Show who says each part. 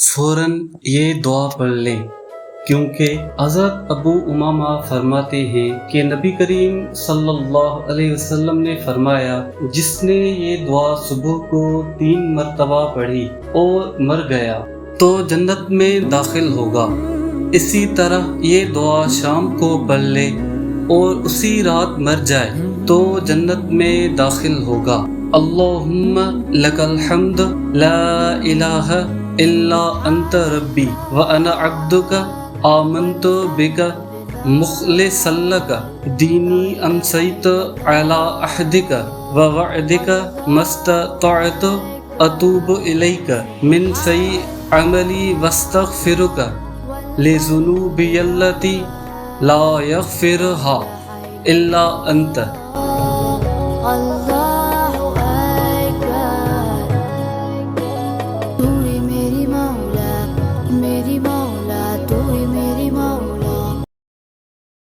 Speaker 1: فوراً یہ دعا پڑھ لیں، کیونکہ حضرت ابو امامہ فرماتے ہیں کہ نبی کریم صلی اللہ علیہ وسلم نے فرمایا، جس نے یہ دعا صبح کو 3 مرتبہ پڑھی اور مر گیا تو جنت میں داخل ہوگا۔ اسی طرح یہ دعا شام کو پڑھ لے اور اسی رات مر جائے تو جنت میں داخل ہوگا۔ اللہم لک الحمد لا الہ الا انت ربی وانا عبدک آمنت بک مخلصا لک دینی امسیت علی عہدک ووعدک ما استطعت اتوب الیک من سیء عملی واستغفرک لذنوبی التی لا یغفرها الا انت۔
Speaker 2: اللہ